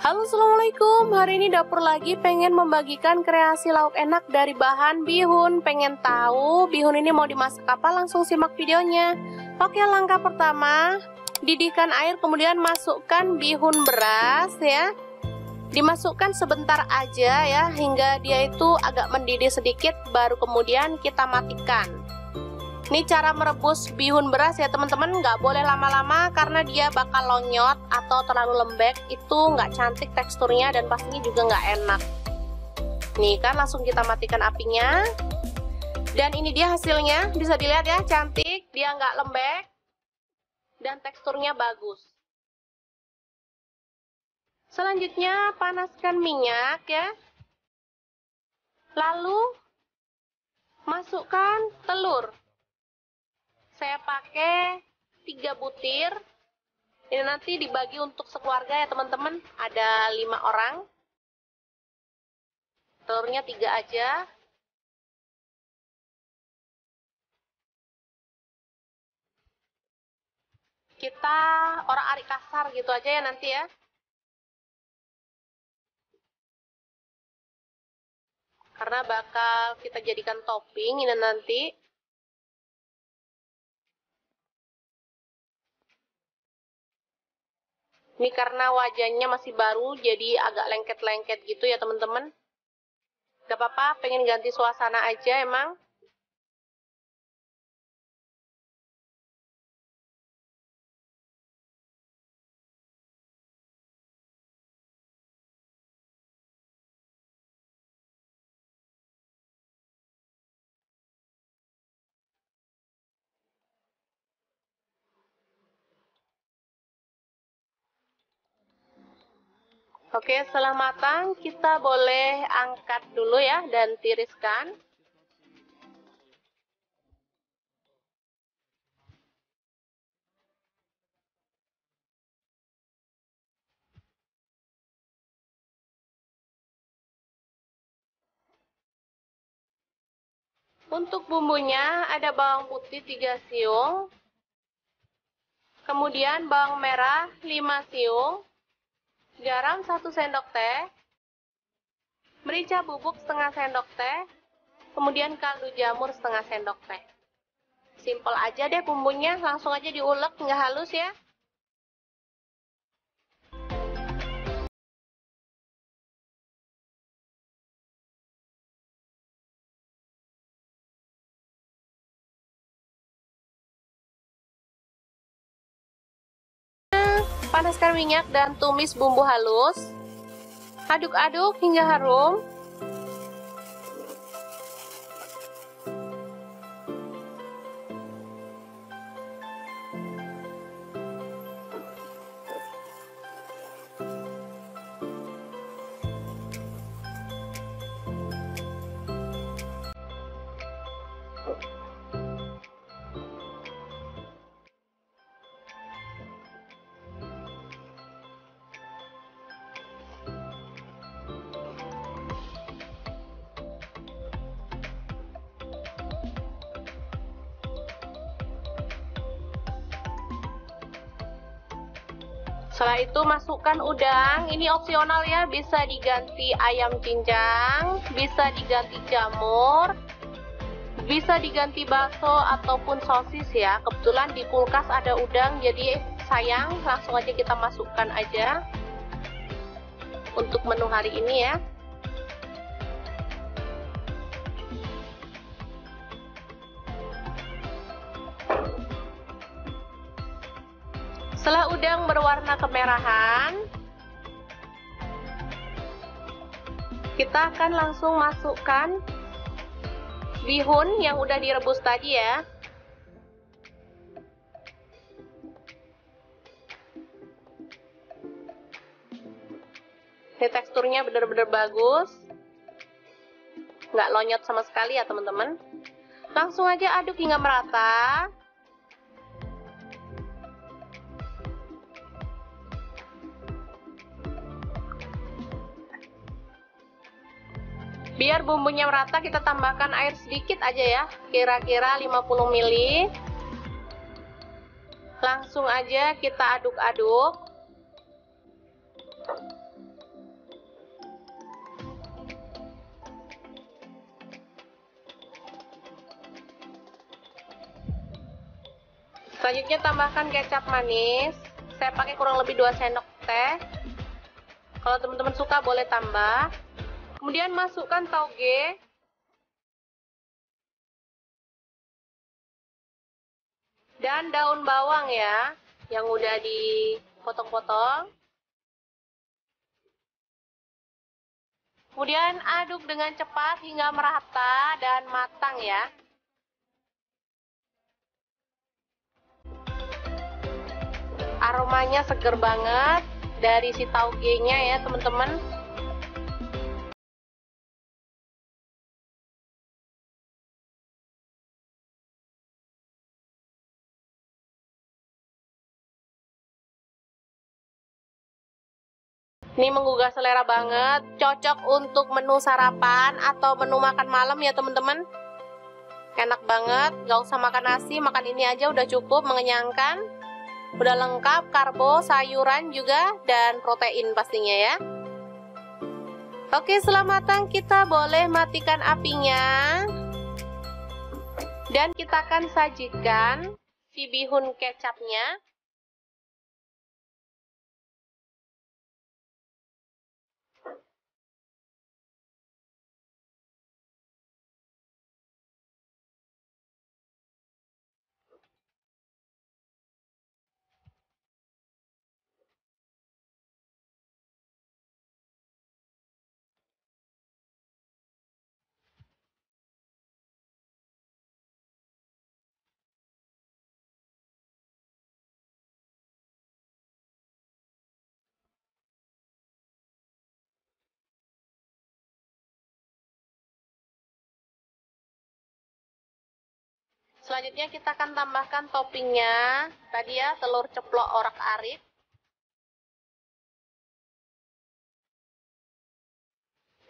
Halo, assalamualaikum. Hari ini dapur lagi pengen membagikan kreasi lauk enak dari bahan bihun. Pengen tahu bihun ini mau dimasak apa? Langsung simak videonya. Oke, langkah pertama, didihkan air, kemudian masukkan bihun beras ya. Dimasukkan sebentar aja ya, hingga dia itu agak mendidih sedikit, baru kemudian kita matikan. Ini cara merebus bihun beras ya teman-teman, nggak boleh lama-lama karena dia bakal lonyot atau terlalu lembek, itu nggak cantik teksturnya dan pastinya juga nggak enak. Nih kan, langsung kita matikan apinya. Dan ini dia hasilnya, bisa dilihat ya, cantik, dia nggak lembek dan teksturnya bagus. Selanjutnya panaskan minyak ya. Lalu masukkan telur. Saya pakai 3 butir. Ini nanti dibagi untuk sekeluarga ya teman-teman. Ada 5 orang. Telurnya 3 aja. Kita orak-arik kasar gitu aja ya nanti ya. Karena bakal kita jadikan topping ini nanti. Ini karena wajahnya masih baru, jadi agak lengket-lengket gitu ya teman-teman. Gak apa-apa, pengen ganti suasana aja emang. Oke, setelah matang kita boleh angkat dulu ya dan tiriskan. Untuk bumbunya ada bawang putih 3 siung, kemudian bawang merah 5 siung, garam 1 sendok teh, merica bubuk setengah sendok teh, kemudian kaldu jamur setengah sendok teh. Simple aja deh bumbunya, langsung aja diulek, nggak halus ya. Panaskan minyak dan tumis bumbu halus. Aduk-aduk hingga harum. Setelah itu masukkan udang, ini opsional ya, bisa diganti ayam cincang, bisa diganti jamur, bisa diganti bakso ataupun sosis ya. Kebetulan di kulkas ada udang, jadi sayang, langsung aja kita masukkan aja untuk menu hari ini ya. Setelah udang berwarna kemerahan, kita akan langsung masukkan bihun yang udah direbus tadi ya. Ini teksturnya bener-bener bagus, nggak lonyot sama sekali ya teman-teman. Langsung aja aduk hingga merata. Biar bumbunya merata, kita tambahkan air sedikit aja ya, kira-kira 50 ml. Langsung aja kita aduk-aduk. Selanjutnya tambahkan kecap manis. Saya pakai kurang lebih 2 sendok teh. Kalau teman-teman suka boleh tambah. Kemudian masukkan tauge. Dan daun bawang ya, yang udah dipotong-potong. Kemudian aduk dengan cepat hingga merata dan matang ya. Aromanya seger banget dari si taugenya ya teman-teman. Ini menggugah selera banget, cocok untuk menu sarapan atau menu makan malam ya teman-teman. Enak banget, gak usah makan nasi, makan ini aja udah cukup, mengenyangkan. Udah lengkap karbo, sayuran juga, dan protein pastinya ya. Oke, setelah matang kita boleh matikan apinya. Dan kita akan sajikan si bihun kecapnya. Selanjutnya kita akan tambahkan toppingnya. Tadi ya, telur ceplok orak-arik.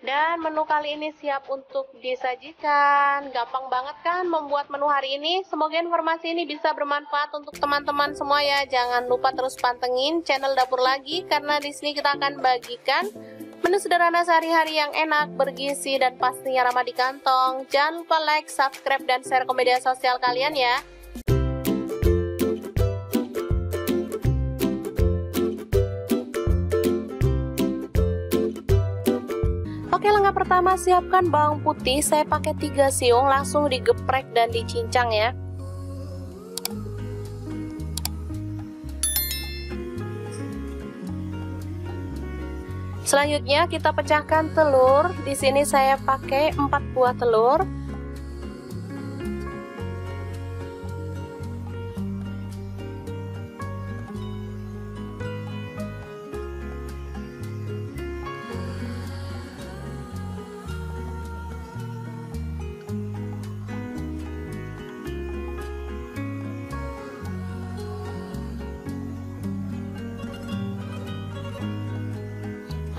Dan menu kali ini siap untuk disajikan. Gampang banget kan membuat menu hari ini. Semoga informasi ini bisa bermanfaat untuk teman-teman semua ya. Jangan lupa terus pantengin channel Dapur Lagi, karena di sini kita akan bagikan menu sederhana sehari-hari yang enak, bergizi, dan pastinya ramah di kantong. Jangan lupa like, subscribe, dan share ke media sosial kalian ya. Oke, langkah pertama siapkan bawang putih. Saya pakai 3 siung, langsung digeprek dan dicincang ya. Selanjutnya kita pecahkan telur. Di sini saya pakai 4 buah telur.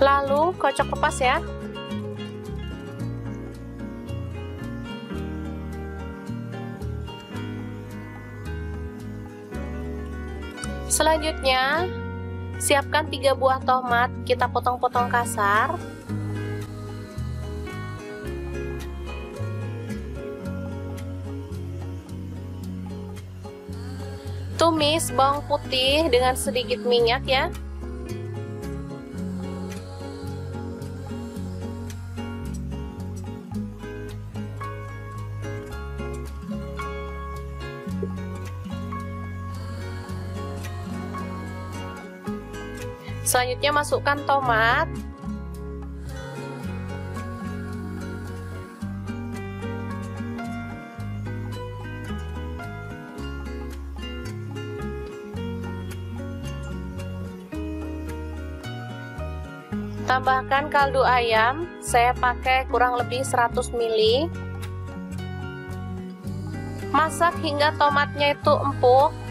Lalu kocok lepas ya. Selanjutnya siapkan 3 buah tomat, kita potong-potong kasar. Tumis bawang putih dengan sedikit minyak ya. Selanjutnya masukkan tomat. Tambahkan kaldu ayam, saya pakai kurang lebih 100 ml. Masak hingga tomatnya itu empuk.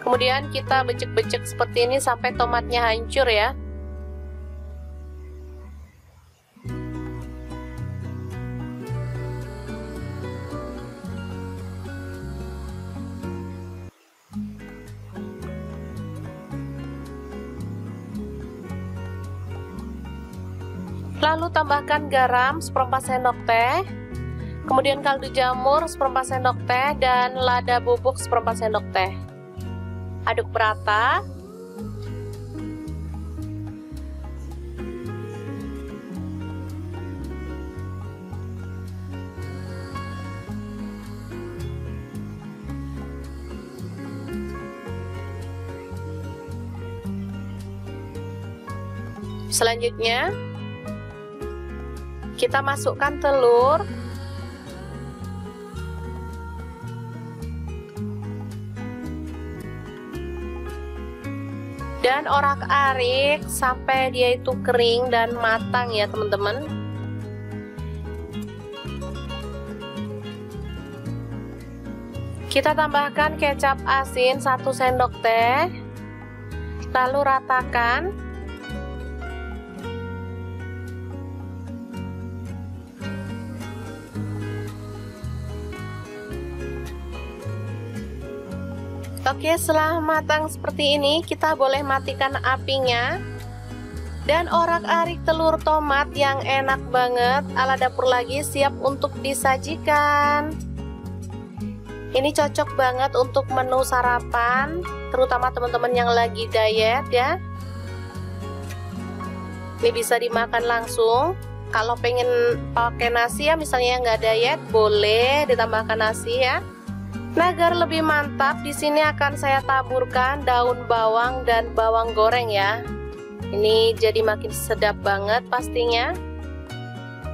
Kemudian kita becek-becek seperti ini sampai tomatnya hancur ya. Lalu tambahkan garam seperempat sendok teh, kemudian kaldu jamur seperempat sendok teh, dan lada bubuk seperempat sendok teh. Aduk merata. Selanjutnya, kita masukkan telur, dan orak-arik sampai dia itu kering dan matang ya teman-teman. Kita tambahkan kecap asin 1 sendok teh, lalu ratakan. Oke, setelah matang seperti ini, kita boleh matikan apinya. Dan orak-arik telur tomat yang enak banget ala Dapur Lagi siap untuk disajikan. Ini cocok banget untuk menu sarapan, terutama teman-teman yang lagi diet ya. Ini bisa dimakan langsung. Kalau pengen pakai nasi ya, misalnya nggak diet, boleh ditambahkan nasi ya. Nah, agar lebih mantap, di sini akan saya taburkan daun bawang dan bawang goreng ya. Ini jadi makin sedap banget pastinya.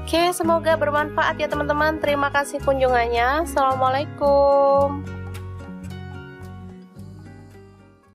Oke, semoga bermanfaat ya teman-teman. Terima kasih kunjungannya. Assalamualaikum.